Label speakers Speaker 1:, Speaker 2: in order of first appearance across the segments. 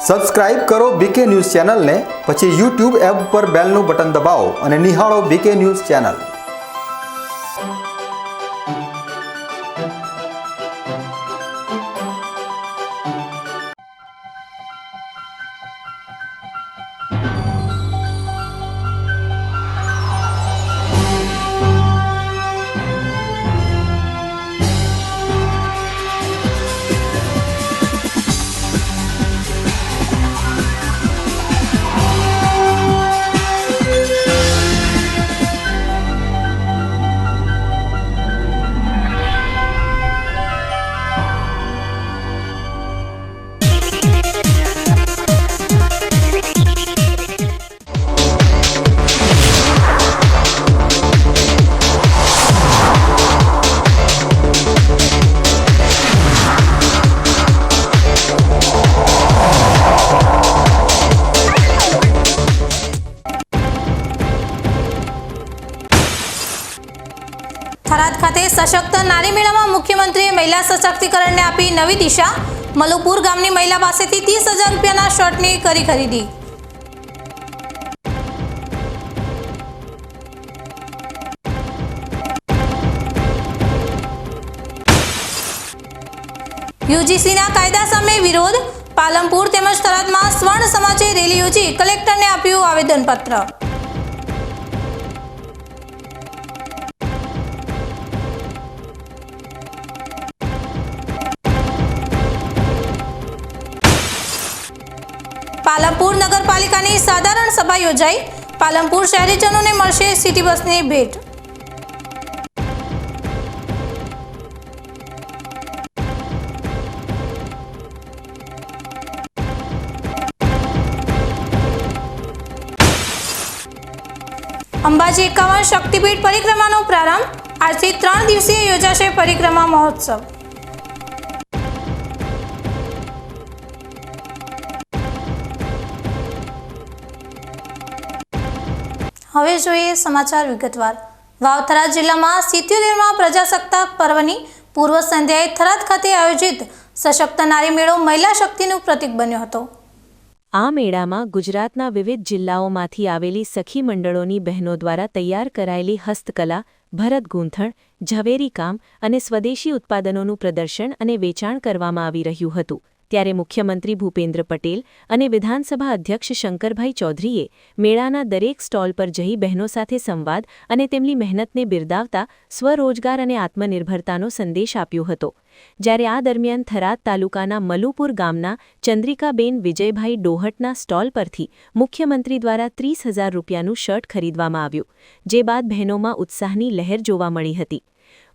Speaker 1: Subscribe કરો બીકે news ચેનલને, પછી યુટ્યુબ એપ પર બેલનું બટન દબાવો અને નિહાળો બીકે ન્યૂઝ ચેનલ।
Speaker 2: થરાદ ખાતે સશક્ત નારી મેળામાં મુખ્યમંત્રીએ મહિલા સશક્તિકરણને આપી નવી દિશા। મલુપુર ગામની મહિલા પાસેથી 30,000 રૂપિયાના શર્ટની કરી ખરીદી। યુજીસીના કાયદા સામે વિરોધ। પાલનપુર તેમજ થરાદમાં સ્વર્ણ સમાજે રેલી યોજી કલેક્ટરને આપ્યું આવેદનપત્ર। પાલનપુર નગરપાલિકાની સાધારણ સભા યોજાઈ। પાલનપુર શહેરીજનોને મળશે સિટી બસની ભેટ। અંબાજી 51 શક્તિપીઠ પરિક્રમાનો પ્રારંભ। આજથી 3 દિવસીય યોજાશે પરિક્રમા મહોત્સવ। હવે જોઈએ સમાચાર વિગતવાર। થરાદ જિલ્લામાં 77માં પ્રજાસત્તાક પર્વની પૂર્વ સંધ્યાએ થરાદ ખાતે આયોજિત સશક્ત નારી મેળો મહિલા શક્તિનું પ્રતીક બન્યો હતો।
Speaker 3: આ મેળામાં ગુજરાતના વિવિધ જિલ્લાઓમાંથી આવેલી સખી મંડળોની બહેનો દ્વારા તૈયાર કરાયેલી હસ્તકલા, ભરત ગૂંથણ, ઝવેરી કામ અને સ્વદેશી ઉત્પાદનોનું પ્રદર્શન અને વેચાણ કરવામાં આવી રહ્યું હતું। ત્યારે મુખ્યમંત્રી ભૂપેન્દ્ર પટેલ અને વિધાનસભા અધ્યક્ષ શંકરભાઈ ચૌધરીએ મેળાના દરેક સ્ટોલ પર જઈ બહેનો સાથે સંવાદ અને તેમની મહેનતને બિરદાવતા સ્વરોજગાર અને આત્મનિર્ભરતાનો સંદેશ આપ્યો હતો। જ્યારે આ દરમિયાન થરાદ તાલુકાના મલુપુર ગામના ચંદ્રિકાબેન વિજયભાઈ ડોહટના સ્ટોલ પરથી મુખ્યમંત્રી દ્વારા 30,000 રૂપિયાનું શર્ટ ખરીદવામાં આવ્યું, જે બાદ બહેનોમાં ઉત્સાહની લહેર જોવા મળી હતી।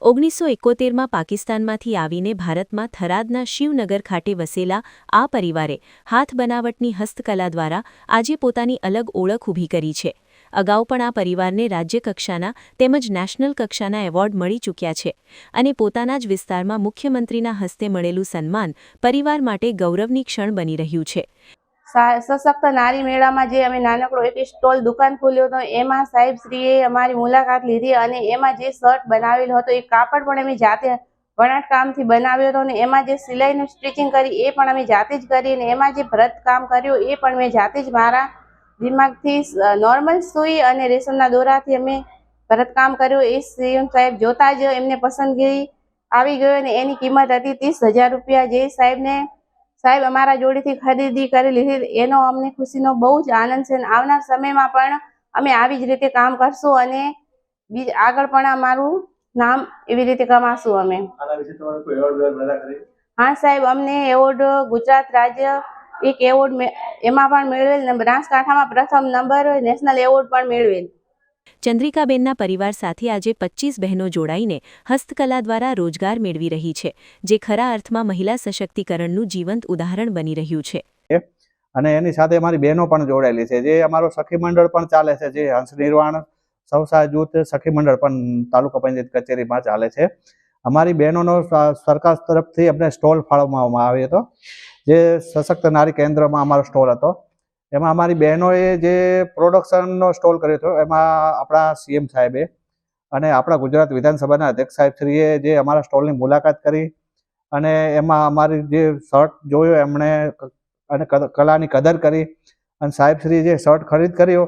Speaker 3: 1971માં પાકિસ્તાનમાંથી આવીને ભારતમાં થરાદના શિવનગર ખાતે વસેલા આ પરિવારે હાથ બનાવટની હસ્તકલા દ્વારા આજે પોતાની અલગ ઓળખ ઊભી કરી છે। અગાઉ પણ આ પરિવારને રાજ્ય કક્ષાના તેમજ નેશનલ કક્ષાના એવોર્ડ મળી ચૂક્યા છે અને પોતાના જ વિસ્તારમાં મુખ્યમંત્રીના હસ્તે મળેલું સન્માન પરિવાર માટે ગૌરવની ક્ષણ બની રહ્યું છે।
Speaker 4: સશક્ત નારી મેળામાં જે અમે નાનકડો એક સ્ટોલ દુકાન ખોલ્યો હતો, એમાં સાહેબશ્રીએ અમારી મુલાકાત લીધી અને એમાં જે શર્ટ બનાવેલો હતો એ કાપડ પણ અમે જાતે વણાટ કામથી બનાવ્યો હતો અને એમાં જે સિલાઈનું સ્ટિચિંગ કરી એ પણ અમે જાતે જ કરી અને એમાં જે ભરત કામ કર્યું એ પણ મેં જાતે જ મારા દિમાગથી નોર્મલ સુઈ અને રેશમના દોરાથી અમે ભરત કામ કર્યું। એ સીએમ સાહેબ જોતા જ એમને પસંદગી આવી ગયો અને એની કિંમત હતી 30,000 રૂપિયા। જે સાહેબ અમારા જોડેથી ખરીદી કરી લીધી, એનો અમને ખુશીનો બહુ જ આનંદ છે। આવનાર સમયમાં પણ અમે આવી જ રીતે કામ કરશું અને આગળ પણ અમારું નામ એવી રીતે કમાશું અમે। હા સાહેબ, અમને એવોર્ડ ગુજરાત રાજ્ય એક એવોર્ડ એમાં પણ મેળવેલ, બનાસકાંઠામાં પ્રથમ નંબર, નેશનલ એવોર્ડ પણ મેળવેલ।
Speaker 3: ચંદ્રિકાબેનના પરિવાર સાથે આજે 25 બહેનો જોડાઈને હસ્તકલા દ્વારા રોજગાર મેળવી રહી છે, જે ખરા અર્થમાં મહિલા સશક્તિકરણનું જીવંત ઉદાહરણ બની રહ્યું છે।
Speaker 5: અને એની સાથે અમારી બહેનો પણ જોડાયેલી છે, જે અમારો સખી મંડળ પણ ચાલે છે, જે હંસ નિર્વાણ સવસા જૂથ સખી મંડળ પણ તાલુકા પંચાયત કચેરીમાં ચાલે છે। અમારી બહેનોનો સરકાર તરફથી અમને સ્ટોલ ફાળવવામાં આવ્યો હતો, જે સશક્ત નારી કેન્દ્રમાં અમારો સ્ટોલ હતો। એમાં અમારી બહેનોએ જે પ્રોડક્શનનો સ્ટોલ કર્યો હતો, એમાં આપણા સીએમ સાહેબે અને આપણા ગુજરાત વિધાનસભાના અધ્યક્ષ સાહેબશ્રીએ જે અમારા સ્ટોલની મુલાકાત કરી અને એમાં અમારી જે શર્ટ જોયો એમણે અને કલાની કદર કરી અને સાહેબશ્રી જે શર્ટ ખરીદ કર્યો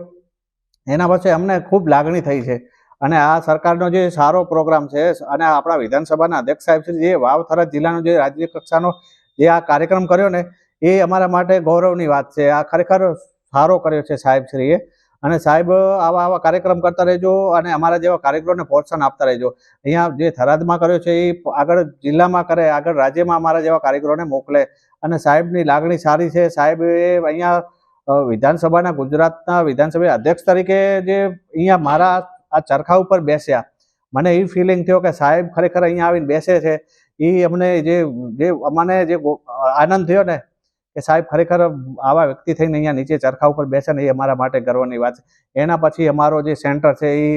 Speaker 5: એના પછી અમને ખૂબ લાગણી થઈ છે. અને આ સરકારનો જે સારો પ્રોગ્રામ છે અને આપણા વિધાનસભાના અધ્યક્ષ સાહેબશ્રી જે વાવ થરાદ જિલ્લાનો જે રાજ્ય કક્ષાનો જે આ કાર્યક્રમ કર્યો ને એ અમારા માટે ગૌરવની વાત છે. આ ખરેખર સારો કર્યો છે સાહેબશ્રીએ. અને સાહેબ આવા કાર્યક્રમ કરતા રહેજો અને અમારા જેવા કાર્યક્રમોને પ્રોત્સાહન આપતા રહેજો. અહીંયા જે થરાદમાં કર્યો છે એ આગળ જિલ્લામાં કરે, આગળ રાજ્યમાં અમારા જેવા કાર્યક્રમોને મોકલે. અને સાહેબની લાગણી સારી છે. સાહેબ અહીંયા વિધાનસભાના ગુજરાતના વિધાનસભા અધ્યક્ષ તરીકે જે અહીંયા મારા આ ચરખા ઉપર બેસ્યા, મને એ ફિલિંગ થયો કે સાહેબ ખરેખર અહીંયા આવીને બેસે છે. એ અમને જે આનંદ થયો ને કે સાહેબ ખરેખર આવા વ્યક્તિ થઈને અહીંયા નીચે ચરખા ઉપર બેસે ને એ અમારા માટે ગર્વની વાત છે. એના પછી અમારો જે સેન્ટર છે એ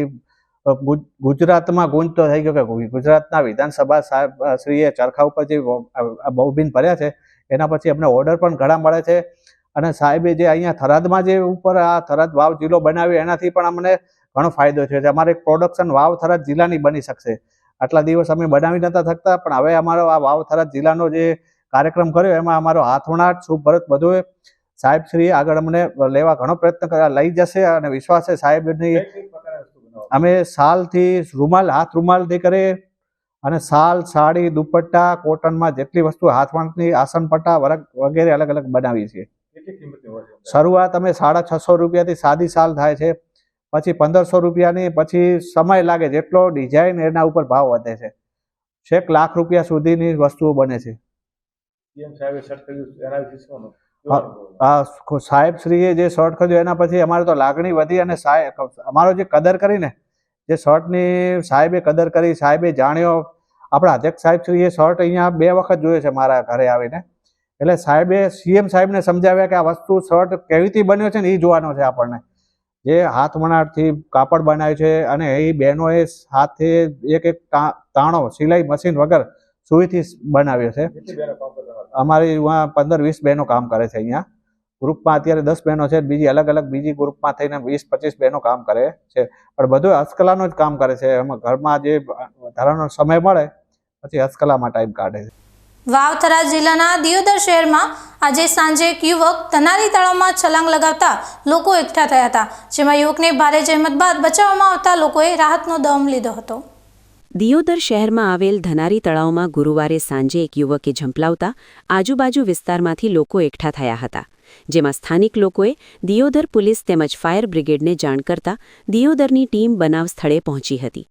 Speaker 5: ગુજરાતમાં ગુંજતો થઈ ગયો કે ગુજરાતના વિધાનસભા સાહેબ શ્રીએ ચરખા ઉપર જે બહુબીન ભર્યા છે એના પછી અમને ઓર્ડર પણ ઘણા મળે છે. અને સાહેબે જે અહીંયા થરાદમાં જે ઉપર આ થરાદ વાવ જિલ્લો બનાવ્યો એનાથી પણ અમને ઘણો ફાયદો થયો છે. અમારે એક પ્રોડક્શન વાવ થરાદ જિલ્લાની બની શકશે. આટલા દિવસ અમે બનાવી નતા શકતા, પણ હવે અમારો આ વાવ થરાદ જિલ્લાનો જે કાર્યક્રમ કર્યો એમાં અમારો હાથવણાટ શુભ ભરત બધું સાહેબશ્રીએ આગળ અમને લેવા ઘણો પ્રયત્ન કર્યા, લઈ જશે અને વિશ્વાસ છે સાહેબની. અમે શાલથી રૂમાલ, હાથ રૂમાલથી કરે અને શાલ, સાડી, દુપટ્ટા, કોટનમાં જેટલી વસ્તુ હાથવણાટની આસન પટ્ટા વગેરે અલગ અલગ બનાવી છે. શરૂઆત અમે 650 રૂપિયાથી સાદી શાલ થાય છે, પછી 1500 રૂપિયાની, પછી સમય લાગે જેટલો ડિઝાઇન એના ઉપર ભાવ વધે છે. છેક લાખ રૂપિયા સુધીની વસ્તુઓ બને છે. સાહેબશ્રીએ જે શર્ટ ખરીદ્યો એના પછી અમારે તો લાગણી વધી અને અમારો જે કદર કરીને જે શર્ટની સાહેબે કદર કરી, સાહેબે જાણ્યો. આપણા અધ્યક્ષ સાહેબશ્રીએ શર્ટ અહીંયા 2 વખત જોયો છે મારા ઘરે આવીને. એટલે સાહેબે સીએમ સાહેબને સમજાવ્યા કે આ વસ્તુ શર્ટ કેવીથી બન્યો છે ને એ જોવાનો છે આપણને. જે હાથવણાટથી કાપડ બનાવ્યું છે અને એ બહેનોએ હાથે એક તાણો સિલાઈ મશીન વગર સુઈથી બનાવ્યો છે. અમારી અહીંયા 15-20 બહેનો કામ કરે છે. અહીંયા ગ્રુપમાં અત્યારે 10 બહેનો છે, બીજી અલગ અલગ બીજી ગ્રુપમાં થઈને 20-25 બહેનો કામ કરે છે. પણ બધું હસ્તકલાનો જ કામ કરે છે. એમાં ઘરમાં જે ધારાનો સમય મળે પછી હસ્તકલામાં ટાઈમ કાઢે છે.
Speaker 2: વાવ થરાદ જિલ્લાના દિયોદર શહેરમાં આજે સાંજે એક યુવક તનારી તળાવમાં છલાંગ લગાવતા લોકો એકઠા થયા હતા, જેમાં યુવકને ભારે જહેમત બાદ બચાવવામાં આવતા લોકોએ રાહતનો દમ લીધો હતો.
Speaker 3: દિયોદર શહેરમાં આવેલ ધનારી તળાવમાં ગુરુવારે સાંજે એક યુવકે ઝંપલાવતા આજુબાજુ વિસ્તારમાંથી લોકો એકઠા થયા હતા, જેમાં સ્થાનિક લોકોએ દિયોદર પોલીસ તેમજ ફાયર બ્રિગેડને જાણ કરતા દિયોદરની ટીમ બનાવ સ્થળે પહોંચી હતી,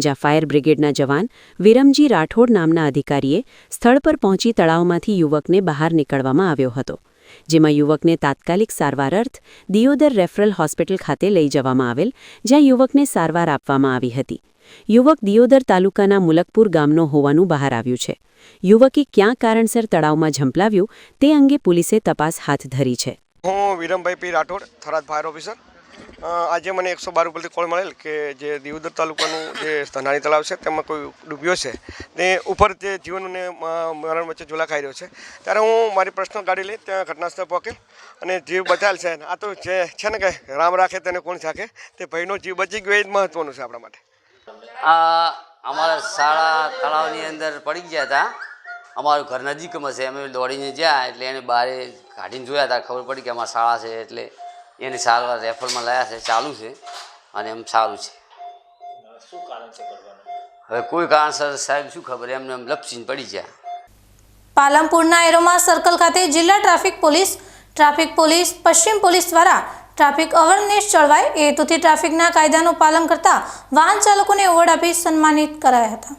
Speaker 3: જ્યાં ફાયર બ્રિગેડના જવાન વિરમજી રાઠોડ નામના અધિકારીએ સ્થળ પર પહોંચી તળાવમાંથી યુવકને બહાર નીકળવામાં આવ્યો હતો, જેમાં યુવકને તાત્કાલિક સારવાર અર્થ દિયોદર રેફરલ હોસ્પિટલ ખાતે લઈ જવામાં આવેલ, જ્યાં યુવકને સારવાર આપવામાં આવી હતી. યુવક દિયોદર તાલુકાના મુલકપુર ગામનો હોવાનું બહાર આવ્યું છે. યુવકે ક્યાં કારણસર તળાવમાં ઝંપલાવ્યું તે અંગે પોલીસે તપાસ હાથ ધરી છે.
Speaker 6: હું વિરમભાઈ પી રાઠોડ, થરાદ ફાયર ઓફિસર. આજે મને 112 ઉપરથી કોલ મળેલ કે જે દિયોદર તાલુકાનું જે ધનારી તળાવ છે તેમાં કોઈ ડૂબ્યો છે ને ઉપર જે જીવન અને મરણ વચ્ચે ઝોલા ખાઈ રહ્યો છે. ત્યારે હું મારી પર્સનલ ગાડી લઈ ત્યાં ઘટનાસ્થળે પહોંચેલ અને જીવ બચાવેલ છે. આ તો જે છે ને કે રામ રાખે તેને કોણ રાખે, તે ભાઈનો જીવ બચી ગયો એ જ મહત્વનું છે આપણા માટે.
Speaker 7: અમારા શાળા તળાવની અંદર પડી ગયા હતા. અમારું ઘર નજીકમાં છે. અમે દોડીને ગયા એટલે એને બહાર કાઢીને જોયા હતા. ખબર પડી કે અમારી શાળા છે એટલે એની સારવાર રેફરમાં લાયા છે, ચાલુ છે અને એમ સારું છે. હવે કોઈ કારણસર સાહેબ શું ખબર, એમને એમ લપસીને પડી ગયા.
Speaker 2: પાલનપુરના એરોમા સર્કલ ખાતે જિલ્લા ટ્રાફિક પોલીસ, પશ્ચિમ પોલીસ દ્વારા ટ્રાફિક અવેરનેસ જળવાય એ હેતુથી ટ્રાફિકના કાયદાનું પાલન કરતા વાહન ચાલકોને એવોર્ડ આપી સન્માનિત કરાયા હતા.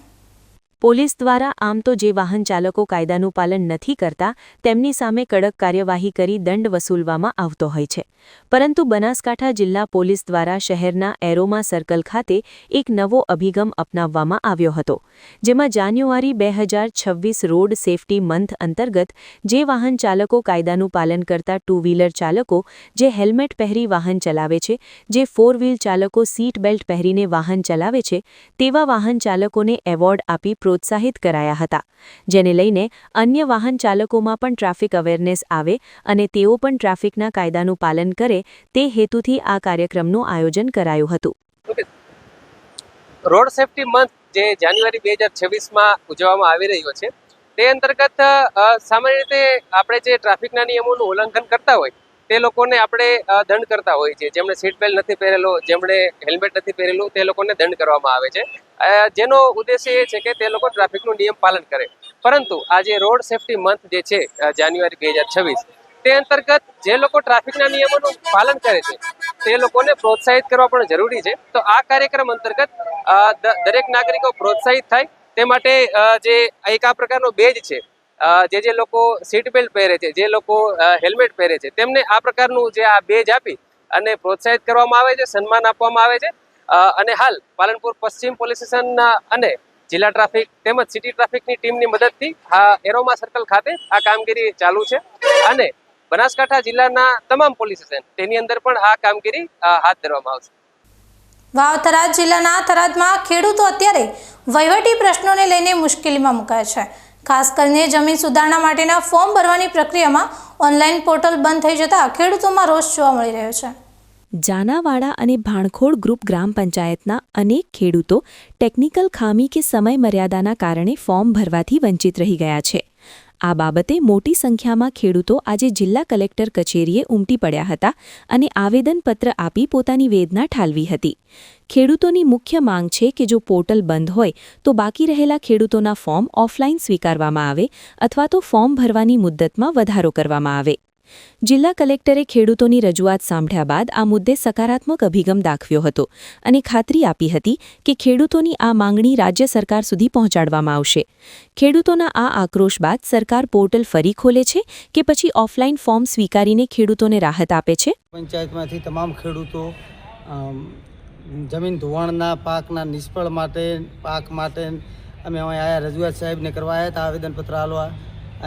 Speaker 3: પોલીસ દ્વારા આમ તો જે વાહન ચાલકો કાયદાનું પાલન નથી કરતા તેમની સામે કડક કાર્યવાહી કરી દંડ વસૂલવામાં આવતો હોય છે, પરંતુ બનાસકાંઠા જિલ્લા પોલીસ દ્વારા શહેરના એરોમા સર્કલ ખાતે એક નવો અભિગમ અપનાવવામાં આવ્યો હતો, જેમાં જાન્યુઆરી 2026 રોડ સેફટી મંથ અંતર્ગત જે વાહન ચાલકો કાયદાનું પાલન કરતા ટુ વ્હીલર ચાલકો જે હેલ્મેટ પહેરી વાહન ચલાવે છે, જે 4 વ્હીલ ચાલકો સીટ બેલ્ટ પહેરીને વાહન ચલાવે છે, તેવા વાહન ચાલકોને એવોર્ડ આપી પ્રોત્સાહિત કરાયા હતા, જેને લઈને અન્ય વાહન ચાલકોમાં પણ ટ્રાફિક અવેરનેસ આવે અને તેઓ પણ ટ્રાફિકના કાયદાનું પાલન કરે તે હેતુથી આ કાર્યક્રમનું આયોજન કરાયું હતું.
Speaker 8: રોડ સેફટી મંથ જે જાન્યુઆરી 2026માં ઉજવવામાં આવી રહ્યો છે તે અંતર્ગત સામાન્ય રીતે આપણે જે ટ્રાફિકના નિયમોનું ઉલ્લંઘન કરતા હોય તે લોકોને આપણે દંડ કરતા હોઈએ છીએ. જેમણે સીટ બેલ્ટ નથી પહેરેલો, જેમણે હેલ્મેટ નથી પહેરેલું, તે લોકોને દંડ કરવામાં આવે છે, જેનો ઉદ્દેશ્ય એ છે કે તે લોકો ટ્રાફિકનું નિયમ પાલન કરે. પરંતુ આ જે રોડ સેફટી મંથ જે છે જાન્યુઆરી 2026, તે અંતર્ગત જે લોકો ટ્રાફિકના નિયમોનું પાલન કરે છે તે લોકોને પ્રોત્સાહિત કરવા પણ જરૂરી છે. તો આ કાર્યક્રમ અંતર્ગત દરેક નાગરિકો પ્રોત્સાહિત થાય તે માટે જે એક આ પ્રકારનો બેજ છે, જે લોકો સીટ બેલ્ટ પહેરે છે, જે લોકો હેલ્મેટ પહેરે છે, તેમને આ પ્રકારનું જે આ બેજ આપી અને પ્રોત્સાહિત કરવામાં આવે છે, સન્માન આપવામાં આવે છે. અને હાલ પાલનપુર પશ્ચિમ પોલીસ સ્ટેશન અને જિલ્લા ટ્રાફિક તેમજ સિટી ટ્રાફિકની ટીમની મદદથી આ એરોમા સર્કલ ખાતે આ કામગીરી ચાલુ છે અને બનાસકાંઠા જિલ્લાના તમામ પોલીસ સ્ટેશન તેની અંદર પણ આ કામગીરી હાથ ધરવામાં આવશે.
Speaker 2: થરાદ જિલ્લાના થરાદમાં ખેડૂતો અત્યારે વહીવટી પ્રશ્નોને લઈને મુશ્કેલીમાં મુકાયા છે. ખાસ કરીને જમીન સુધારણા માટેના ફોર્મ ભરવાની પ્રક્રિયામાં ઓનલાઈન પોર્ટલ બંધ થઈ જતા ખેડૂતોમાં રોષ જોવા મળી રહ્યો છે.
Speaker 3: જાનાવાડા અને ભાણખોડ ગ્રુપ ગ્રામ પંચાયતના અનેક ખેડૂતો ટેકનિકલ ખામી કે સમય મર્યાદાના કારણે ફોર્મ ભરવાથી વંચિત રહી ગયા છે. આ બાબતે મોટી સંખ્યામાં ખેડૂતો આજે જિલ્લા કલેક્ટર કચેરીએ ઉમટી પડ્યા હતા અને આવેદનપત્ર આપી પોતાની વેદના ઠાલવી હતી. ખેડૂતોની મુખ્ય માંગ છે કે જો પોર્ટલ બંધ હોય તો બાકી રહેલા ખેડૂતોના ફોર્મ ઓફલાઈન સ્વીકારવામાં આવે અથવા તો ફોર્મ ભરવાની મુદ્દતમાં વધારો કરવામાં આવે. જિલ્લા કલેક્ટરે ખેડૂતોની રજૂઆત સાંભળ્યા બાદ આ મુદ્દે સકારાત્મક અભિગમ દાખવ્યો હતો અને ખાતરી આપી હતી કે ખેડૂતોની આ માંગણી રાજ્ય સરકાર સુધી પહોંચાડવામાં આવશે. ખેડૂતોના આ આક્રોશ બાદ સરકાર પોર્ટલ ફરી ખોલે છે કે પછી ઓફલાઈન ફોર્મ સ્વીકારીને ખેડૂતોને રાહત આપે છે.
Speaker 9: પંચાયતમાંથી તમામ ખેડૂતો જમીન ધોવાણના પાકના નિષ્ફળ માટે પાક માટે અમે અહીંયા રજૂઆત સાહેબને કરવા આવ્યા હતા આવેદનપત્ર આલવા,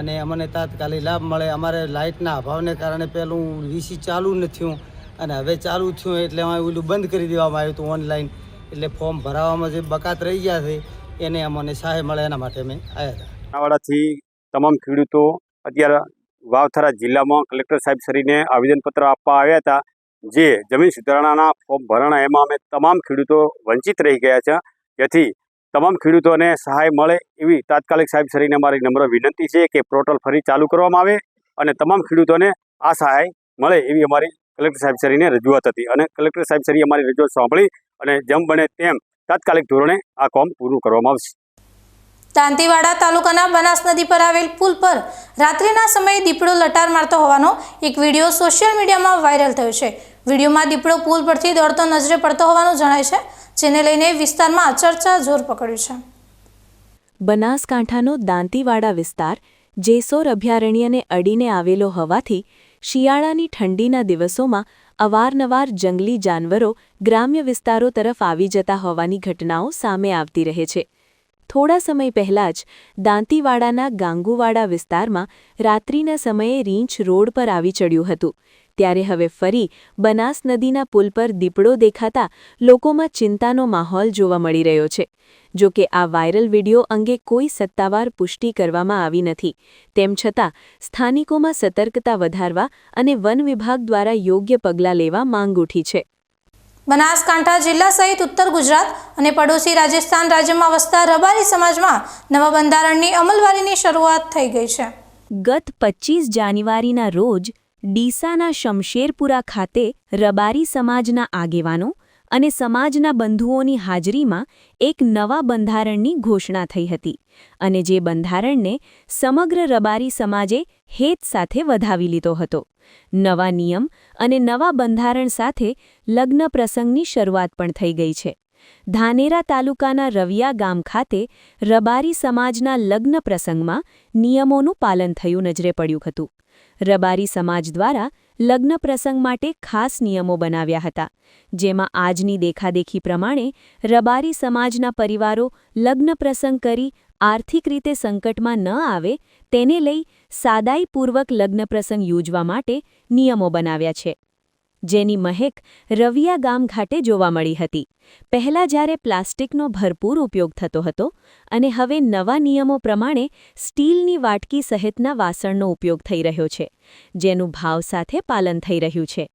Speaker 9: અને અમને તાત્કાલિક લાભ મળે. અમારે લાઇટના અભાવને કારણે પહેલું વીસી ચાલુ ન થયું અને હવે ચાલુ થયું એટલે અમે ઓલું બંધ કરી દેવામાં આવ્યું હતું ઓનલાઈન. એટલે ફોર્મ ભરાવામાં જે બકાત રહી ગયા છે એને અમને સહાય મળે એના માટે અમે આવ્યા હતા.
Speaker 10: જાનાવાડાથી તમામ ખેડૂતો અત્યારે વાવથરા જિલ્લામાં કલેક્ટર સાહેબ શ્રીને આવેદનપત્ર આપવા આવ્યા હતા. જે જમીન સુધારણાના ફોર્મ ભરાણા એમાં અમે તમામ ખેડૂતો વંચિત રહી ગયા છે, જેથી તમામ ખેડૂતોને સહાય મળે એવી તાત્કાલિક સાહેબશ્રીને અમારી નમ્ર વિનંતી છે કે પોર્ટલ ફરી ચાલુ કરવામાં આવે અને તમામ ખેડૂતોને આ સહાય મળે એવી અમારી કલેક્ટર સાહેબશ્રીને રજૂઆત હતી. અને કલેક્ટર સાહેબશ્રીએ અમારી રજૂઆત સાંભળી અને જેમ બને તેમ તાત્કાલિક ધોરણે આ કામ પૂરું કરવામાં આવશે.
Speaker 2: દાંતીવાડા તાલુકાના બનાસ નદી પર આવેલ પુલ પર રાત્રિના સમયે દીપડો લટાર મારતો હોવાનો એક વિડીયો સોશિયલ મીડિયામાં વાયરલ થયો છે. વિડીયોમાં દીપડો પુલ પરથી દોડતો નજરે પડતો હોવાનું જણાય છે, જેને લઈને વિસ્તારમાં ચર્ચા જોર પકડ્યું છે.
Speaker 3: બનાસકાંઠાનો દાંતીવાડા વિસ્તાર જેસોર અભયારણ્યને અડીને આવેલો હોવાથી શિયાળાની ઠંડીના દિવસોમાં અવારનવાર જંગલી જાનવરો ગ્રામ્ય વિસ્તારો તરફ આવી જતા હોવાની ઘટનાઓ સામે આવતી રહે છે. થોડા સમય પહેલાં જ દાંતીવાડાના ગાંગુવાડા વિસ્તારમાં રાત્રિના સમયે રીંછ રોડ પર આવી ચડ્યું હતું. ત્યારે હવે ફરી બનાસ નદીના પુલ પર દીપડો દેખાતા લોકોમાં ચિંતાનો માહોલ જોવા મળી રહ્યો છે. જો કે આ વાયરલ વિડીયો અંગે કોઈ સત્તાવાર પુષ્ટિ કરવામાં આવી નથી. તેમ છતાં સ્થાનિકોમાં સતર્કતા વધારવા અને વન વિભાગ દ્વારા યોગ્ય પગલાં લેવા માંગ ઉઠી છે.
Speaker 2: બનાસકાંઠા જિલ્લા સહિત ઉત્તર ગુજરાત અને પડોશી રાજસ્થાન રાજ્યમાં વસતા રબારી સમાજમાં નવા બંધારણની અમલવારીની શરૂઆત થઈ ગઈ છે.
Speaker 3: ગત 25 જાન્યુઆરીના રોજ ડીસાના શમશેરપુરા ખાતે રબારી સમાજના આગેવાનો અને સમાજના બંધુઓની હાજરીમાં એક નવા બંધારણની ઘોષણા થઈ હતી અને જે બંધારણને સમગ્ર રબારી સમાજે હેત સાથે વધાવી લીધો હતો. નવા નિયમ અને નવા બંધારણ સાથે લગ્ન પ્રસંગની શરૂઆત પણ થઈ ગઈ છે. ધાનેરા તાલુકાના રવિયા ગામ ખાતે રબારી સમાજના લગ્ન પ્રસંગમાં નિયમોનું પાલન થયું નજરે પડ્યું હતું. રબારી સમાજ દ્વારા લગ્ન પ્રસંગ માટે ખાસ નિયમો બનાવ્યા હતા, જેમાં આજની દેખાદેખી પ્રમાણે રબારી સમાજના પરિવારો લગ્ન પ્રસંગ કરી આર્થિક રીતે સંકટમાં ન આવે તેને લઈ સાદાઈપૂર્વક લગ્ન પ્રસંગ યોજવા માટે નિયમો બનાવ્યા છે, જેની મહેક રવિયા ગામ ઘાટે જોવા મળી હતી. પહેલાં જ્યારે પ્લાસ્ટિકનો ભરપૂર ઉપયોગ થતો હતો અને હવે નવા નિયમો પ્રમાણે સ્ટીલની વાટકી સહિતના વાસણનો ઉપયોગ થઈ રહ્યો છે, જેનું ભાવ સાથે પાલન થઈ રહ્યું છે.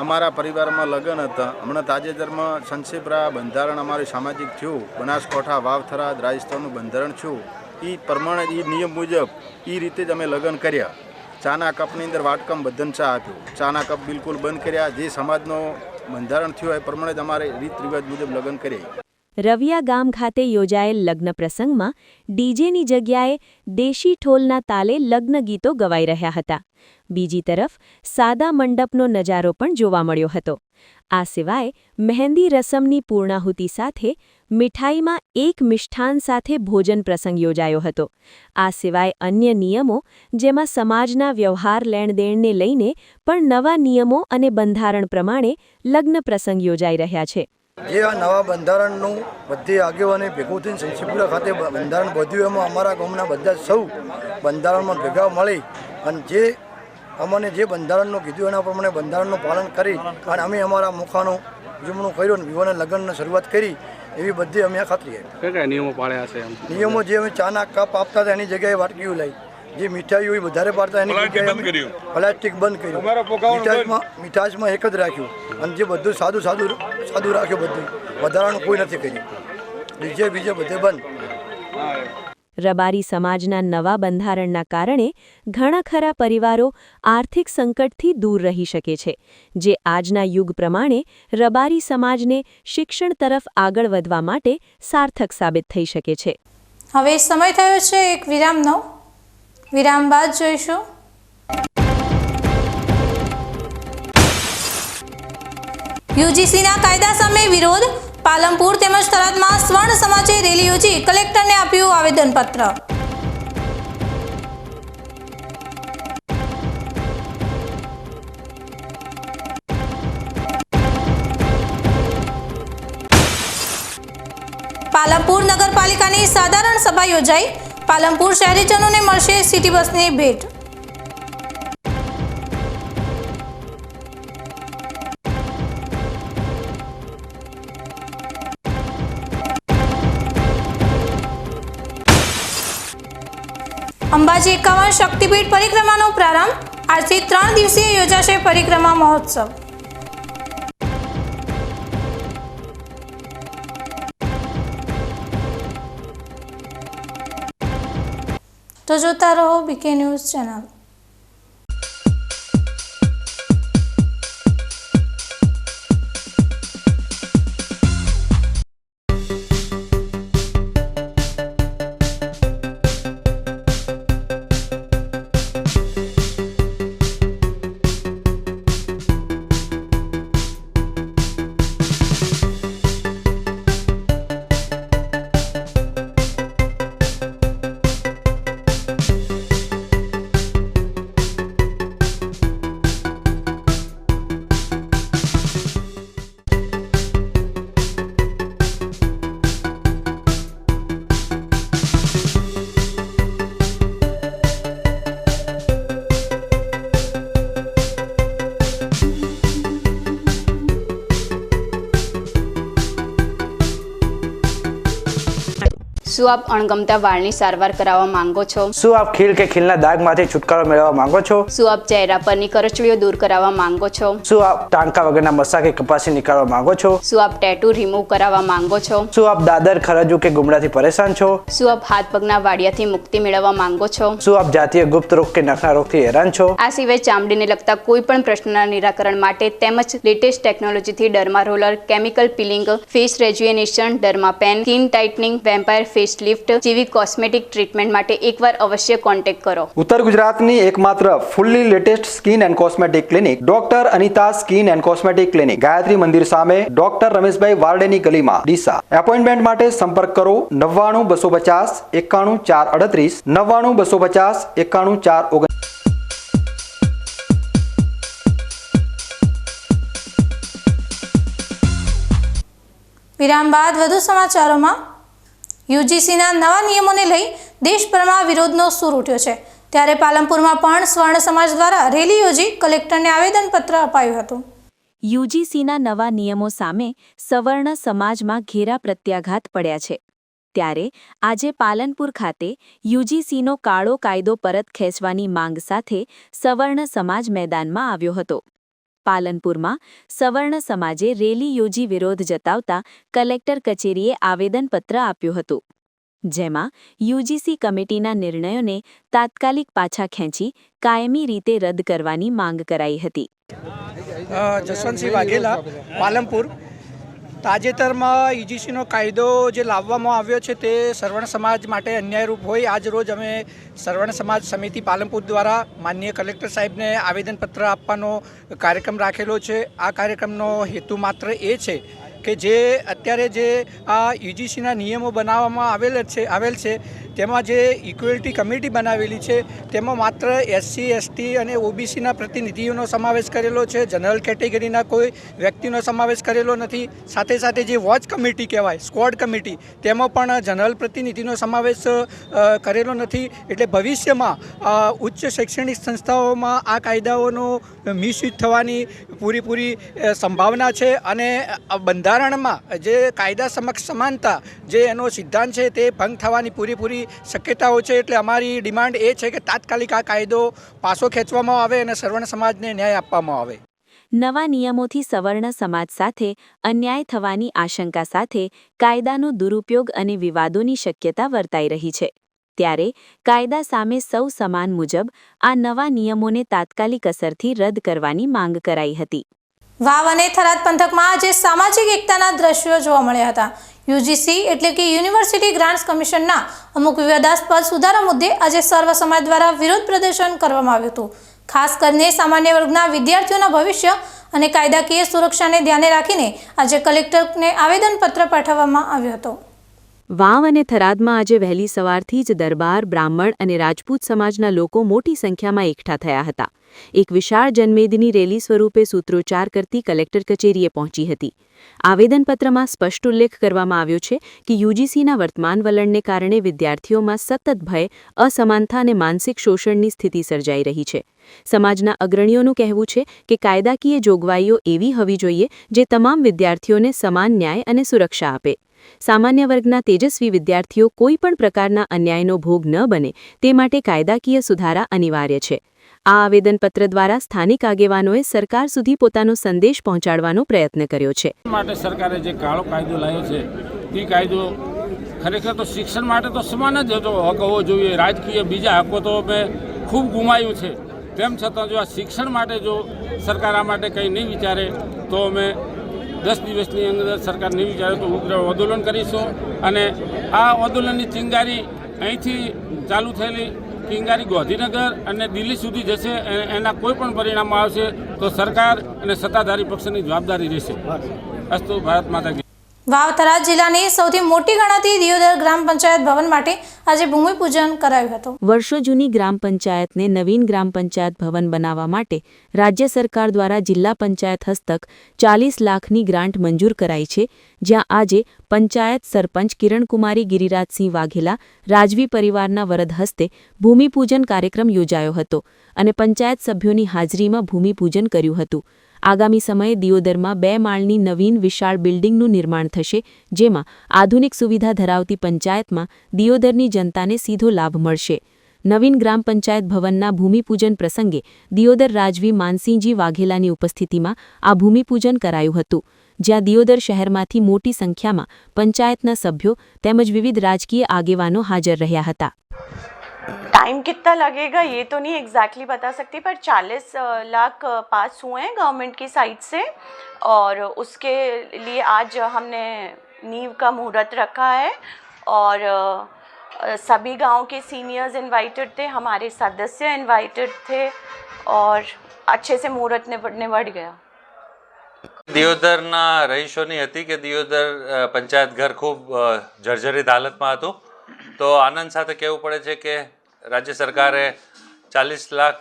Speaker 11: અમારા પરિવારમાં લગ્ન હતા. હમણાં તાજેતરમાં શમશેરપુરા બંધારણ અમારું સામાજિક થયું. બનાસકાંઠા વાવથરા રાજસ્થાનનું બંધારણ થયું. એ પ્રમાણે એ નિયમ મુજબ એ રીતે જ અમે લગ્ન કર્યા. ચાના કપની અંદર વાટકામ બધાને ચા આપ્યો. ચાના કપ બિલકુલ બંધ કર્યા. જે સમાજનો બંધારણ થયો એ પ્રમાણે જ અમારે રીત રિવાજ મુજબ લગ્ન કર્યા.
Speaker 3: રવિયા ગામ ખાતે યોજાયેલ લગ્ન પ્રસંગમાં ડીજેની જગ્યાએ દેશી ઢોલના તાલે લગ્ન ગીતો ગવાઈ રહ્યા હતા. બીજી તરફ સાદા મંડપનો નજારો પણ જોવા મળ્યો હતો. આ સિવાય મહેંદી રસમની પૂર્ણાહુતિ સાથે મીઠાઈમાં એક મિષ્ઠાન સાથે ભોજન પ્રસંગ યોજાયો હતો. આ સિવાય અન્ય નિયમો જેમાં સમાજના વ્યવહાર લેણદેણને લઈને પણ નવા નિયમો અને બંધારણ પ્રમાણે લગ્ન પ્રસંગ યોજાઈ રહ્યા છે.
Speaker 12: જે આ નવા બંધારણનું બધી આગેવાની ભેગું થઈને શંશીપુરા ખાતે બંધારણ બધું એમાં અમારા ગામના બધા સૌ બંધારણમાં ભેગા મળી અને જે અમને જે બંધારણનું કીધું એના પ્રમાણે બંધારણનું પાલન કરી અને અમે અમારા મુખાનું જમણું કર્યું અને વિવાહના લગ્નની શરૂઆત કરી એવી બધી અમે ખાતરી આપી.
Speaker 13: કયા નિયમો પાળ્યા છે?
Speaker 12: નિયમો જે અમે ચાના કપ આપતા હતા એની જગ્યાએ વાટકીઓ લઈ, જે મીઠાઈઓ વધારે પાડતા એની જગ્યાએ પ્લાસ્ટિક બંધ કર્યું, મીઠાશમાં એક જ રાખ્યું અને જે બધું સાદું રાખ્યું. બધું વધારાનું કોઈ નથી કર્યું. ડીજે બીજે બધે બંધ.
Speaker 3: રબારી સમાજના નવા બંધારણના કારણે ઘણા ખરા પરિવારો આર્થિક સંકટથી દૂર રહી શકે છે, જે આજના યુગ પ્રમાણે રબારી સમાજને શિક્ષણ તરફ આગળ વધવા માટે સાર્થક સાબિત થઈ શકે છે.
Speaker 2: હવે સમય થયો છે એક વિરામનો. વિરામ બાદ જોઈશું યુજીસીના કાયદા સામે વિરોધ. પાલનપુર તેમજ થરાદમાં સ્વર્ણ સમાજે રેલી યોજી કલેક્ટરને આપ્યું આવેદનપત્ર. પાલનપુર નગરપાલિકાની સાધારણ સભા યોજાઈ. પાલનપુર શહેરીજનોને મળશે સિટી બસની ભેટ. અંબાજી 51 શક્તિપીઠ પરિક્રમાનો પ્રારંભ. આજથી 3 દિવસીય યોજાશે પરિક્રમા મહોત્સવ. તો જોતા રહો બીકે ન્યૂઝ ચેનલ.
Speaker 14: શું આપ અણગમતા વાળની સારવાર કરાવવા માંગો છો?
Speaker 15: શું આપ ખીલ કે ખીલના દાગમાંથી છુટકારો મેળવવા માંગો છો?
Speaker 14: શું આપ ચહેરા પરની કરચલીઓ દૂર કરાવવા માંગો છો?
Speaker 15: શું આપ ટાંકા વગરના મસા કે કપાસી નીકાળવા માંગો છો?
Speaker 14: શું આપ ટેટુ રિમૂવ કરાવવા માંગો છો?
Speaker 15: શું આપ દાદર ખરજુ કે ગુમડાથી પરેશાન છો?
Speaker 14: શું આપ હાથ પગના વાડિયાથી મુક્તિ મેળવવા માંગો છો?
Speaker 15: શું આપ જાતીય ગુપ્ત રોગ કે નખના રોગથી હેરાન છો?
Speaker 14: આ સિવાય ચામડીને લગતા કોઈ પણ પ્રશ્નના નિરાકરણ માટે તેમજ લેટેસ્ટ ટેકનોલોજીથી derma roller, chemical peeling, face rejuvenation, derma pen, skin tightening, vampire face lift જેવી કોસ્મેટિક ટ્રીટમેન્ટ માટે એકવાર અવશ્ય કોન્ટેક્ટ કરો.
Speaker 1: ઉત્તર ગુજરાતની એકમાત્ર fully latest skin and cosmetic clinic doctor Anita skin and cosmetic clinic, Gayatri Mandir સામે, ડોક્ટર રમેશભાઈ વારડેની ગલીમાં, ડીસા. એપોઇન્ટમેન્ટ માટે સંપર્ક કરો 99 250 91 438 99 250 91 4.
Speaker 2: વિરામ બાદ વધુ સમાચારોમાં. યુજીસીના નવા નિયમોને લઈ દેશભરમાં વિરોધનો સૂર ઉઠ્યો છે, ત્યારે પાલનપુરમાં પણ સ્વર્ણ સમાજ દ્વારા રેલી યોજી કલેક્ટરને આવેદનપત્ર અપાયું હતું.
Speaker 3: યુજીસીના નવા નિયમો સામે સવર્ણ સમાજમાં ઘેરા પ્રત્યાઘાત પડ્યા છે, ત્યારે આજે પાલનપુર ખાતે યુજીસીનો કાળો કાયદો પરત ખેંચવાની માંગ સાથે સવર્ણ સમાજ મેદાનમાં આવ્યો હતો. પાલનપુરમાં સવર્ણ સમાજે રેલી યોજી વિરોધ જતાવતા કલેક્ટર કચેરીએ આવેદનપત્ર આપ્યું હતું. જેમાં યુજીસી કમિટીના નિર્ણયોને તાત્કાલિક પાછા ખેંચી કાયમી રીતે રદ કરવાની માંગ કરાઈ હતી.
Speaker 13: જસવંતસિંહ વાઘેલા, પાલનપુર. તાજેતરમાં યુજીસીનો કાયદો જે લાવવામાં આવ્યો છે તે સવર્ણ સમાજ માટે અન્યાયરૂપ હોય આજ રોજ અમે સવર્ણ સમાજ સમિતિ પાલનપુર દ્વારા માનનીય કલેક્ટર સાહેબને આવેદનપત્ર આપવાનો કાર્યક્રમ રાખેલો છે. આ કાર્યક્રમનો હેતુ માત્ર એ છે કે જે અત્યારે જે આ યુજીસીના નિયમો બનાવવામાં આવેલ છે તેમાં જે ઇક્વેલિટી કમિટી બનાવેલી છે તેમાં માત્ર SC, ST અને OBCના પ્રતિનિધિઓનો સમાવેશ કરેલો છે. જનરલ કેટેગરીના કોઈ વ્યક્તિનો સમાવેશ કરેલો નથી. સાથે સાથે જે વોચ કમિટી કહેવાય, સ્ક્વોડ કમિટી, તેમાં પણ જનરલ પ્રતિનિધિનો સમાવેશ કરેલો નથી. એટલે ભવિષ્યમાં ઉચ્ચ શૈક્ષણિક સંસ્થાઓમાં આ કાયદાઓનો મિસયુઝ થવાની પૂરેપૂરી સંભાવના છે અને બંધારણમાં જે કાયદા સમક્ષ સમાનતા જે એનો સિદ્ધાંત છે તે ભંગ થવાની પૂરેપૂરી શક્યતાઓ છે. એટલે અમારી ડિમાન્ડ એ છે કે તાત્કાલિક આ કાયદો પાછો ખેંચવામાં આવે અને સવર્ણ સમાજને ન્યાય આપવામાં આવે.
Speaker 3: નવા નિયમોથી સવર્ણ સમાજ સાથે અન્યાય થવાની આશંકા સાથે કાયદાનો દુરુપયોગ અને વિવાદોની શક્યતા વર્તાઈ રહી છે. ત્યારે કાયદા સામે સૌ સમાન મુજબ આ નવા નિયમોને તાત્કાલિક અસરથી રદ કરવાની માંગ કરાઈ હતી.
Speaker 2: વાવ અને થરાદ પંથકમાં આજે સામાજિક એકતાના દ્રશ્યો જોવા મળ્યા હતા. યુજીસી એટલે કે યુનિવર્સિટી ગ્રાન્ટ્સ કમિશનના અમુક વિવાદાસ્પદ સુધારા મુદ્દે આજે સર્વ સમાજ દ્વારા વિરોધ પ્રદર્શન કરવામાં આવ્યું હતું. ખાસ કરીને સામાન્ય વર્ગના વિદ્યાર્થીઓના ભવિષ્ય અને કાયદાકીય સુરક્ષાને ધ્યાને રાખીને આજે કલેક્ટરને આવેદનપત્ર પાઠવવામાં આવ્યો હતો.
Speaker 3: વાવ અને થરાદમાં આજે વહેલી સવારથી જ દરબાર, બ્રાહ્મણ અને રાજપૂત સમાજના લોકો મોટી સંખ્યામાં એકઠા થયા હતા. એક વિશાળ જનમેદની રેલી સ્વરૂપે સૂત્રોચ્ચાર કરતી કલેક્ટર કચેરીએ પહોંચી હતી. આવેદનપત્રમાં સ્પષ્ટ ઉલ્લેખ કરવામાં આવ્યો છે કે યુજીસીના વર્તમાન વલણને કારણે વિદ્યાર્થીઓમાં સતત ભય, અસમાનતા અને માનસિક શોષણની સ્થિતિ સર્જાઈ રહી છે. સમાજના અગ્રણીઓનું કહેવું છે કે કાયદાકીય જોગવાઈઓ એવી હોવી જોઈએ જે તમામ વિદ્યાર્થીઓને સમાન ન્યાય અને સુરક્ષા આપે. સામાન્ય વર્ગના તેજસ્વી વિદ્યાર્થીઓ કોઈ પણ પ્રકારના અન્યાયનો ભોગ ન બને તે માટે કાયદાકીય સુધારા અનિવાર્ય છે. આ આવેદનપત્ર દ્વારા સ્થાનિક આગેવાનોએ સરકાર સુધી પોતાનો સંદેશ પહોંચાડવાનો પ્રયત્ન કર્યો છે.
Speaker 16: માટે સરકારે જે કાળો કાયદો લાવ્યો છે તે કાયદો ખરેખર તો શિક્ષણ માટે તો સમાન જ હતો, હક હોવો જોઈએ. રાજકીય બીજા હકો તો મેં ખૂબ ગુમાવ્યું છે. તેમ છતાં જો આ શિક્ષણ માટે જો સરકાર આ માટે કંઈ નહીં વિચારે તો અમે 10 દિવસની અંદર સરકાર નહીં વિચારે તો ઉગ્ર આંદોલન કરીશું. અને આ આંદોલનની ચિંગારી અહીંથી ચાલુ થયેલી ચિંગારી ગાંધીનગર અને દિલ્હી સુધી જશે. એના કોઈ પણ પરિણામ આવશે તો સરકાર અને સત્તાધારી પક્ષની જવાબદારી રહેશે. અસ્તુ ભારત માતા કી.
Speaker 2: વાવ થરાદ જિલ્લાની સૌથી મોટી ગણાતી દિયોદર ગ્રામ પંચાયત ભવન માટે આજે ભૂમિપૂજન કરાયું હતું.
Speaker 3: વર્ષો જૂની ગ્રામ પંચાયતને નવીન ગ્રામ પંચાયત ભવન બનાવવા માટે રાજ્ય સરકાર દ્વારા જિલ્લા પંચાયત હસ્તક 40 લાખની ગ્રાન્ટ મંજૂર કરાઈ છે. જ્યાં આજે પંચાયત સરપંચ કિરણકુમારી ગિરિરાજસિંહ વાઘેલા રાજવી પરિવારના વરદ હસ્તે ભૂમિપૂજન કાર્યક્રમ યોજાયો હતો અને પંચાયત સભ્યોની હાજરીમાં ભૂમિપૂજન કર્યું હતું. આગામી સમયે દિયોદરમાં 2 માળની નવીન વિશાળ બિલ્ડિંગનું નિર્માણ થશે, જેમાં આધુનિક સુવિધા ધરાવતી પંચાયતમાં દિયોદરની જનતાને સીધો લાભ મળશે. નવીન ગ્રામ પંચાયત ભવનના ભૂમિપૂજન પ્રસંગે દિયોદર રાજવી માનસિંહજી વાઘેલાની ઉપસ્થિતિમાં આ ભૂમિપૂજન કરાયું હતું, જ્યાં દિયોદર શહેરમાંથી મોટી સંખ્યામાં પંચાયતના સભ્યો તેમજ વિવિધ રાજકીય આગેવાનો હાજર રહ્યા હતા.
Speaker 17: टाइम कितना लगेगा ये तो नहीं एग्जैक्टली बता सकती, पर 40 लाख पास हुए हैं गवर्नमेंट की साइड से और उसके लिए आज हमने नींव का मुहूर्त रखा है और सभी गांव के सीनियर्स इनवाइटेड थे, हमारे सदस्य इनवाइटेड थे और अच्छे से मुहूर्त निबट गया.
Speaker 18: દિયોદરના રહીશોની હતી કે દિયોદર પંચાયત ઘર ખૂબ જર્જરિત હાલતમાં હતું. તો આનંદ સાથે કહેવું પડે છે કે રાજ્ય સરકારે 40 લાખ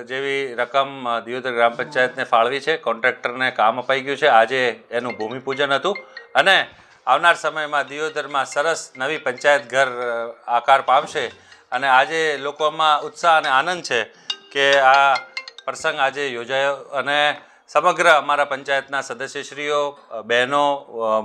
Speaker 18: જેવી રકમ દિયોદર ગ્રામ પંચાયતને ફાળવી છે. કોન્ટ્રાક્ટરને કામ અપાઈ ગયું છે. આજે એનું ભૂમિપૂજન હતું અને આવનાર સમયમાં દિયોદરમાં સરસ નવી પંચાયત ઘર આકાર પામશે. અને આજે લોકોમાં ઉત્સાહ અને આનંદ છે કે આ પ્રસંગ આજે યોજાયો અને સમગ્ર અમારા પંચાયતના સદસ્યશ્રીઓ, બહેનો,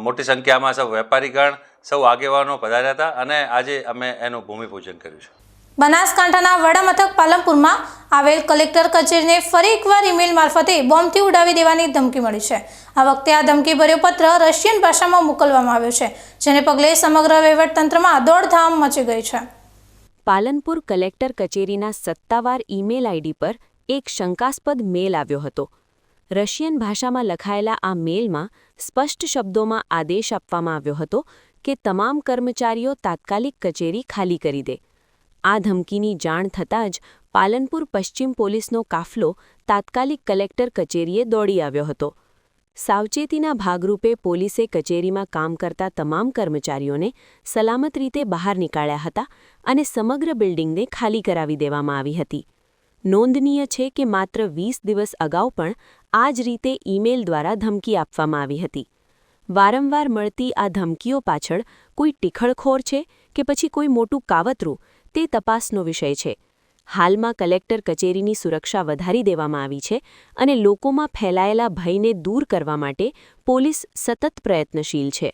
Speaker 18: મોટી સંખ્યામાં સૌ વેપારીગણ, સૌ આગેવાનો પધાર્યા હતા અને આજે અમે એનું ભૂમિપૂજન કર્યું છે.
Speaker 2: બનાસકાંઠાના વડા મથક પાલનપુરમાં આવેલ કલેક્ટર કચેરીને ફરી એકવાર ઈમેલ મારફતે બોમ્બથી ઉડાવી દેવાની ધમકી મળી છે. આ વખતે આ ધમકીભર્યો પત્ર રશિયન ભાષામાં મોકલવામાં આવ્યો છે, જેને પગલે સમગ્ર વહીવટતંત્રમાં દોડધામ મચી ગઈ છે.
Speaker 3: પાલનપુર કલેક્ટર કચેરીના સત્તાવાર ઈમેલ આઈડી પર એક શંકાસ્પદ મેલ આવ્યો હતો. રશિયન ભાષામાં લખાયેલા આ મેલમાં સ્પષ્ટ શબ્દોમાં આદેશ આપવામાં આવ્યો હતો કે તમામ કર્મચારીઓ તાત્કાલિક કચેરી ખાલી કરી દે. આ ધમકીની જાણ થતાં જ પાલનપુર પશ્ચિમ પોલીસનો કાફલો તાત્કાલિક કલેક્ટર કચેરીએ દોડી આવ્યો હતો. સાવચેતીના ભાગરૂપે પોલીસે કચેરીમાં કામ કરતા તમામ કર્મચારીઓને સલામત રીતે બહાર નીકાળ્યા હતા અને સમગ્ર બિલ્ડિંગને ખાલી કરાવી દેવામાં આવી હતી. નોંધનીય છે કે માત્ર 20 દિવસ અગાઉ પણ આ જ રીતે ઈમેલ દ્વારા ધમકી આપવામાં આવી હતી. વારંવાર મળતી આ ધમકીઓ પાછળ કોઈ ટીખળખોર છે કે પછી કોઈ મોટું કાવતરું, તે તપાસનો વિષય છે. હાલમાં કલેક્ટર કચેરીની સુરક્ષા વધારી દેવામાં આવી છે અને લોકોમાં ફેલાયેલા ભયને દૂર કરવા માટે પોલીસ સતત પ્રયત્નશીલ છે.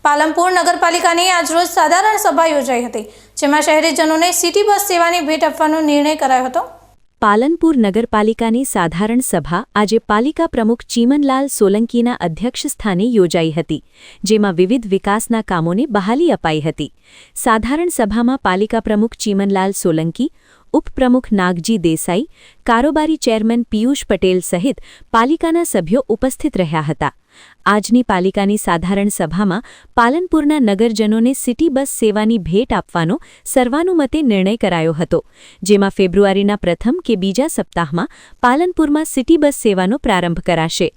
Speaker 2: પાલનપુર નગરપાલિકાની આજરોજ સાધારણ સભા યોજાઈ હતી, જેમાં શહેરીજનોને સિટી બસ સેવાની ભેટ આપવાનો નિર્ણય કરાયો હતો.
Speaker 3: પાલનપુર નગરપાલિકાની સાધારણ સભા આજે પાલિકા પ્રમુખ ચીમનલાલ સોલંકીના અધ્યક્ષસ્થાને યોજાઈ હતી, જેમાં વિવિધ વિકાસના કામોને બહાલી અપાઈ હતી. સાધારણ સભામાં પાલિકા પ્રમુખ ચીમનલાલ સોલંકી, ઉપપ્રમુખ નાગજી દેસાઈ, કારોબારી ચેરમેન પિયુષ પટેલ સહિત પાલિકાના સભ્યો ઉપસ્થિત રહ્યા હતા. આજની પાલિકાની સાધારણ સભામાં પાલનપુરના નગરજનોને સિટી બસ સેવાની ભેટ આપવાનો સર્વાનુમતે નિર્ણય કરાયો હતો, જેમાં ફેબ્રુઆરીના પ્રથમ કે બીજા સપ્તાહમાં પાલનપુરમાં સિટી બસ સેવાનો પ્રારંભ કરાશે.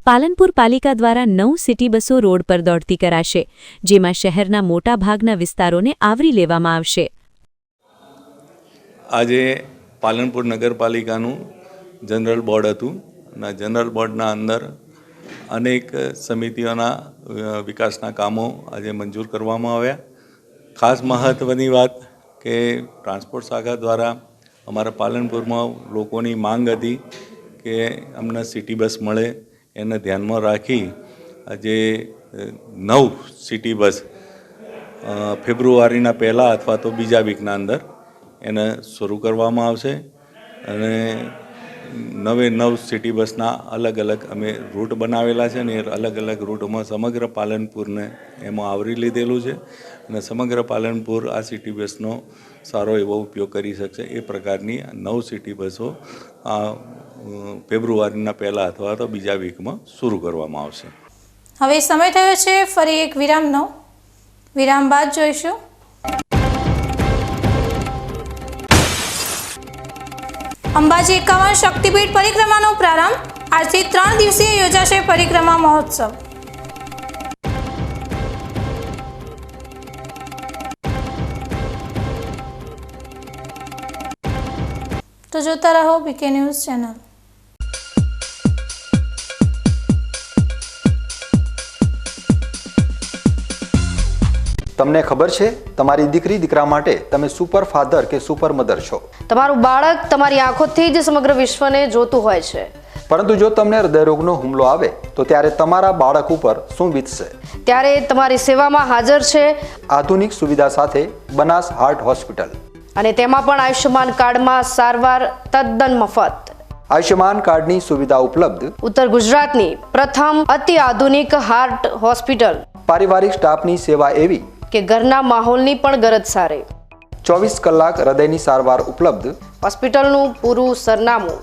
Speaker 3: પાલનપુર પાલિકા દ્વારા 9 સિટી બસો રોડ પર દોડતી કરાશે, જેમાં શહેરના મોટા ભાગના વિસ્તારોને આવરી લેવામાં આવશે.
Speaker 19: આજે પાલનપુર નગરપાલિકાનું જનરલ બોર્ડ હતું અને જનરલ બોર્ડના અંદર અનેક સમિતિઓના વિકાસના કામો આજે મંજૂર કરવામાં આવ્યા. ખાસ મહત્ત્વની વાત કે ટ્રાન્સપોર્ટ શાખા દ્વારા અમારા પાલનપુરમાં લોકોની માંગ હતી કે અમને સિટી બસ મળે, એને ધ્યાનમાં રાખી આજે 9 સિટી બસ ફેબ્રુઆરીના પહેલાં અથવા તો બીજા વીકના અંદર એને શરૂ કરવામાં આવશે અને 9 સિટી બસના અલગ અલગ અમે રૂટ બનાવેલા છે અને એ અલગ અલગ રૂટમાં સમગ્ર પાલનપુરને એમાં આવરી લીધેલું છે અને સમગ્ર પાલનપુર આ સિટી બસનો સારો એવો ઉપયોગ કરી શકશે. એ પ્રકારની 9 સિટી બસો ફેબ્રુઆરીના પહેલાં અથવા તો બીજા વીકમાં શરૂ કરવામાં આવશે.
Speaker 2: હવે સમય થયો છે ફરી એક વિરામનો. વિરામ બાદ જોઈશું અંબાજી 51 શક્તિપીઠ પરિક્રમાનો પ્રારંભ. આજથી 3 દિવસીય યોજાશે પરિક્રમા મહોત્સવ. તો જોતા રહો બીકે ન્યૂઝ ચેનલ.
Speaker 1: તમને ખબર છે તમારી દીકરી દીકરા માટે તમે સુપર ફાધર કે સુપર મધર છો.
Speaker 20: તમારું બાળક તમારી આંખોથી જ સમગ્ર વિશ્વને જોતું હોય છે.
Speaker 1: પરંતુ જો તમને હૃદયરોગનો હુમલો આવે તો ત્યારે તમારા બાળક ઉપર શું વીતશે?
Speaker 20: ત્યારે તમારી સેવામાં હાજર છે
Speaker 1: આધુનિક સુવિધા સાથે બનાસ હાર્ટ હોસ્પિટલ,
Speaker 20: અને તેમાં પણ આયુષ્યમાન કાર્ડમાં સારવાર તદ્દન મફત.
Speaker 1: આયુષ્યમાન કાર્ડની સુવિધા ઉપલબ્ધ
Speaker 20: ઉત્તર ગુજરાતની પ્રથમ અતિ આધુનિક હાર્ટ હોસ્પિટલ.
Speaker 1: પારિવારિક સ્ટાફની સેવા એવી
Speaker 20: કે ઘરના માહોલની પણ ગરજ સારી.
Speaker 1: 24 કલાક હૃદયની સારવાર ઉપલબ્ધ.
Speaker 20: હોસ્પિટલનું પૂરું સરનામું.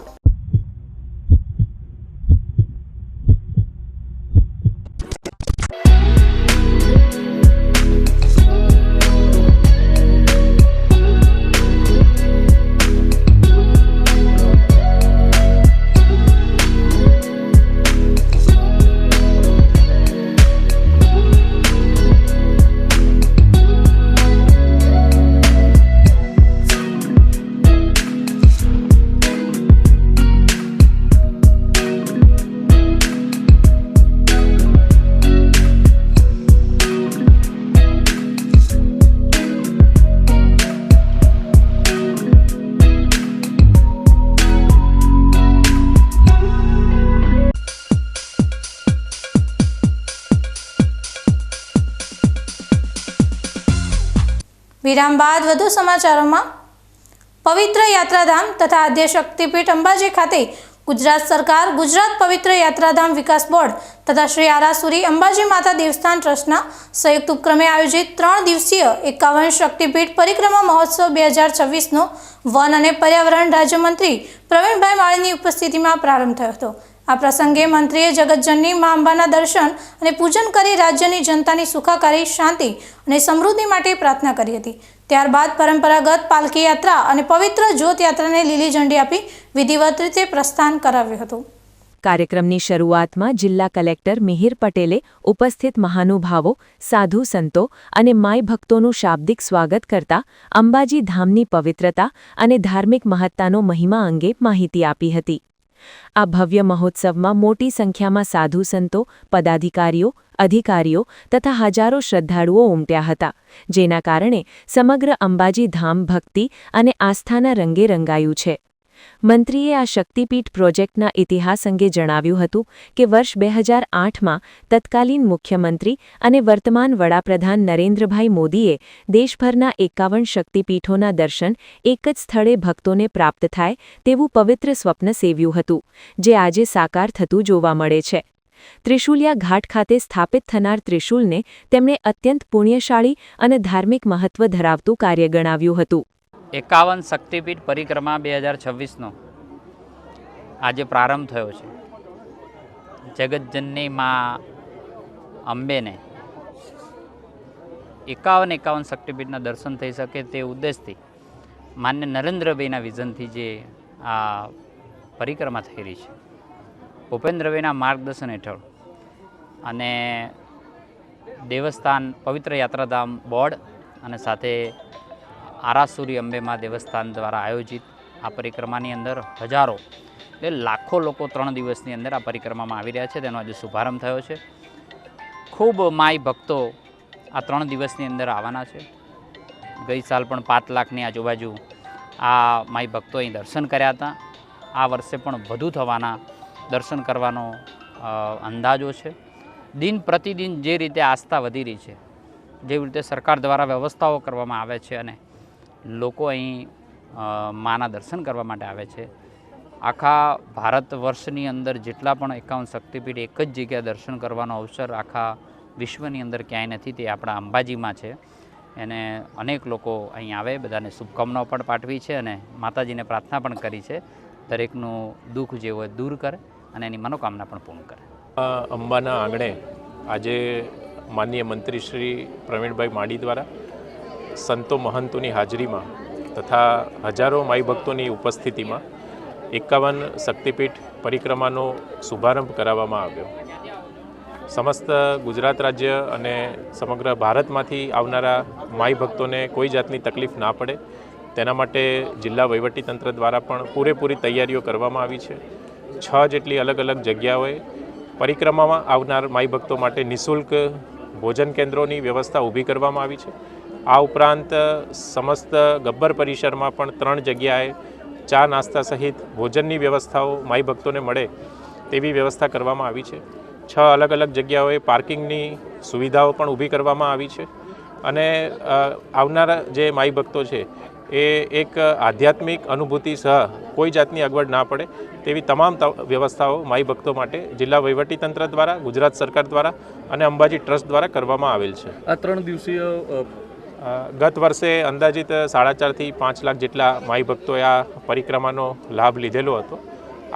Speaker 2: વિરામ બાદ વધુ સમાચારોમાં. પવિત્ર યાત્રાધામ તથા આદ્ય શક્તિપીઠ અંબાજી ખાતે ગુજરાત સરકાર, ગુજરાત પવિત્ર યાત્રાધામ વિકાસ બોર્ડ તથા શ્રી આરાસુરી અંબાજી માતા દેવસ્થાન ટ્રસ્ટના સંયુક્ત ઉપક્રમે આયોજિત 3 દિવસીય 51 શક્તિપીઠ પરિક્રમા મહોત્સવ 2026નો વન અને પર્યાવરણ રાજ્યમંત્રી પ્રવીણભાઈ માળીની ઉપસ્થિતિમાં પ્રારંભ થયો હતો. આ પ્રસંગે મંત્રીએ જગતજનની મા અંબાના દર્શન અને પૂજન કરી રાજ્યની જનતાની સુખાકારી, શાંતિ અને સમૃદ્ધિ માટે પ્રાર્થના કરી હતી. ત્યારબાદ પરંપરાગત પાલકી યાત્રા અને પવિત્ર જ્યોત યાત્રાને લીલી ઝંડી આપી વિધિવત રીતે પ્રસ્થાન કરાવ્યું હતું.
Speaker 3: કાર્યક્રમની શરૂઆતમાં જિલ્લા કલેક્ટર મિહિર પટેલે ઉપસ્થિત મહાનુભાવો, સાધુ સંતો અને માય ભક્તોનું શાબ્દિક સ્વાગત કરતા અંબાજી ધામની પવિત્રતા અને ધાર્મિક મહત્તાનો મહિમા અંગે માહિતી આપી હતી. આ ભવ્ય મહોત્સવમાં મોટી સંખ્યામાં સાધુ સંતો, પદાધિકારીઓ, અધિકારીઓ તથા હજારો શ્રદ્ધાળુઓ ઉમટ્યા હતા, જેના કારણે સમગ્ર અંબાજી ધામ ભક્તિ અને આસ્થાના રંગે રંગાયું છે. મંત્રીએ આ શક્તિપીઠ પ્રોજેક્ટના ઇતિહાસ અંગે જણાવ્યું હતું કે વર્ષ 2008માં તત્કાલીન મુખ્યમંત્રી અને વર્તમાન વડાપ્રધાન નરેન્દ્રભાઈ મોદીએ દેશભરના 51 શક્તિપીઠોના દર્શન એક જ સ્થળે ભક્તોને પ્રાપ્ત થાય તેવું પવિત્ર સ્વપ્ન સેવ્યું હતું, જે આજે સાકાર થતું જોવા મળે છે. ત્રિશુલિયા ઘાટ ખાતે સ્થાપિત થનાર ત્રિશુલને તેમણે અત્યંત પુણ્યશાળી અને ધાર્મિક મહત્વ ધરાવતું કાર્ય ગણાવ્યું હતું.
Speaker 21: 51 શક્તિપીઠ પરિક્રમા 2026નો આજે પ્રારંભ થયો છે. જગતજનની મા અંબેને 51 શક્તિપીઠના દર્શન થઈ શકે તે ઉદ્દેશથી માન્ય નરેન્દ્રભાઈના વિઝનથી જે આ પરિક્રમા થઈ રહી છે, ભૂપેન્દ્રભાઈના માર્ગદર્શન હેઠળ અને દેવસ્થાન પવિત્ર યાત્રાધામ બોર્ડ અને સાથે આરાસુરી અંબેમાં દેવસ્થાન દ્વારા આયોજિત આ પરિક્રમાની અંદર હજારો એટલે લાખો લોકો 3 દિવસની અંદર આ પરિક્રમામાં આવી રહ્યા છે. તેનો આજે શુભારંભ થયો છે. ખૂબ માય ભક્તો આ 3 દિવસની અંદર આવવાના છે. ગઈ સાલ પણ 5 લાખની આજુબાજુ આ માય ભક્તો અહીં દર્શન કર્યા હતા. આ વર્ષે પણ વધુ થવાના દર્શન કરવાનો અંદાજો છે. દિન પ્રતિદિન જે રીતે આસ્થા વધી રહી છે, જેવી રીતે સરકાર દ્વારા વ્યવસ્થાઓ કરવામાં આવે છે અને લોકો અહીં માના દર્શન કરવા માટે આવે છે. આખા ભારત વર્ષની અંદર જેટલા પણ 51 શક્તિપીઠ એક જ જગ્યાએ દર્શન કરવાનો અવસર આખા વિશ્વની અંદર ક્યાંય નથી, તે આપણા અંબાજીમાં છે. એને અનેક લોકો અહીં આવે, બધાને શુભકામનાઓ પણ પાઠવી છે અને માતાજીને પ્રાર્થના પણ કરી છે દરેકનું દુઃખ જે હોય દૂર કરે અને એની મનોકામના પણ પૂર્ણ કરે.
Speaker 22: અંબાના આંગણે આજે માનનીય મંત્રી શ્રી પ્રવીણભાઈ માળી દ્વારા સંતો મહંતોની હાજરીમાં તથા હજારો માઈ ભક્તોની ઉપસ્થિતિમાં 51 શક્તિપીઠ પરિક્રમાનો શુભારંભ કરાવવામાં આવ્યો. સમસ્ત ગુજરાત રાજ્ય અને સમગ્ર ભારતમાંથી આવનારા માઈ ભક્તોને કોઈ જાતની તકલીફ ના પડે તેના માટે જિલ્લા વહીવટીતંત્ર દ્વારા પણ પૂરેપૂરી તૈયારીઓ કરવામાં આવી છે. 6 જેટલી અલગ અલગ જગ્યાઓએ પરિક્રમામાં આવનાર માઈ ભક્તો માટે નિઃશુલ્ક ભોજન કેન્દ્રોની વ્યવસ્થા ઊભી કરવામાં આવી છે. આ ઉપરાંત સમસ્ત ગબ્બર પરિસરમાં પણ 3 જગ્યાએ ચા નાસ્તા સહિત ભોજનની વ્યવસ્થાઓ માઈ ભક્તોને મળે તેવી વ્યવસ્થા કરવામાં આવી છે. 6 અલગ અલગ જગ્યાઓએ પાર્કિંગની સુવિધાઓ પણ ઊભી કરવામાં આવી છે અને આવનારા જે માઈ ભક્તો છે એ એક આધ્યાત્મિક અનુભૂતિ સહ કોઈ જાતની અગવડ ના પડે તેવી તમામ વ્યવસ્થાઓ માઈ ભક્તો માટે જિલ્લા વહીવટીતંત્ર દ્વારા, ગુજરાત સરકાર દ્વારા અને અંબાજી ટ્રસ્ટ દ્વારા કરવામાં આવેલ છે.
Speaker 23: આ 3 દિવસીય
Speaker 22: ગત વર્ષે અંદાજિત 4.5 થી 5 લાખ જેટલા માઈ ભક્તોએ આ પરિક્રમાનો લાભ લીધેલો હતો.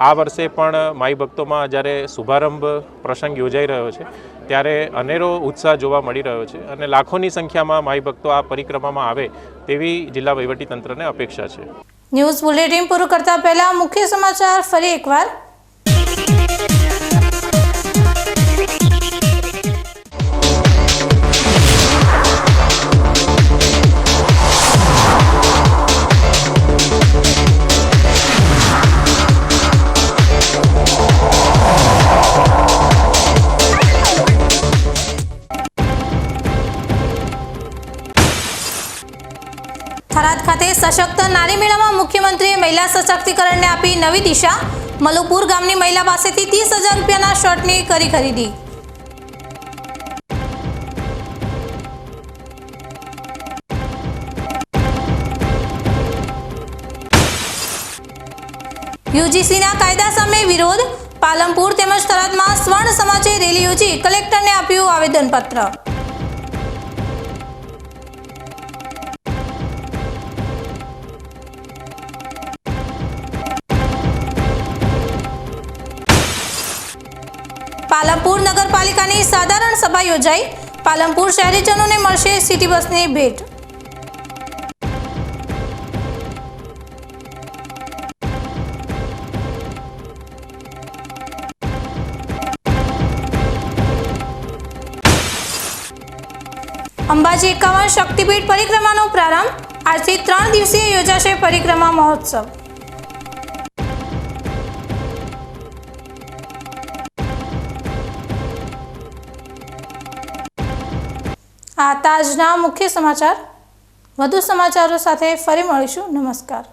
Speaker 22: આ વર્ષે પણ માઈ ભક્તોમાં જ્યારે શુભારંભ પ્રસંગ યોજાઈ રહ્યો છે ત્યારે અનેરો ઉત્સાહ જોવા મળી રહ્યો છે અને લાખોની સંખ્યામાં માઈ ભક્તો આ પરિક્રમામાં આવે તેવી જિલ્લા વહીવટીતંત્રને અપેક્ષા છે.
Speaker 2: ન્યૂઝ બુલેટિન પૂરું કરતા પહેલા મુખ્ય સમાચાર ફરી એકવાર. થરાદ ખાતે સશક્ત નારી મેળામાં મુખ્યમંત્રીએ મહિલા સશક્તિકરણને આપી નવી દિશા. મલુપુર ગામની મહિલા પાસેથી 30,000 રૂપિયાના શર્ટની કરી ખરીદી. યુજીસીના કાયદા સામે વિરોધ. પાલનપુર તેમજ થરાદમાં સ્વર્ણ સમાજે રેલી યોજી કલેક્ટરને આપ્યું આવેદનપત્ર. પાલનપુર નગરપાલિકાની સાધારણ સભા યોજાઈ. પાલનપુર શહેરીજનોને મળશે સિટી બસની ભેટ. અંબાજી 51 શક્તિપીઠ પરિક્રમાનો પ્રારંભ. આજથી 3 દિવસીય યોજાશે પરિક્રમા મહોત્સવ. આ હતા આજના મુખ્ય સમાચાર. વધુ સમાચારો સાથે ફરી મળીશું. નમસ્કાર.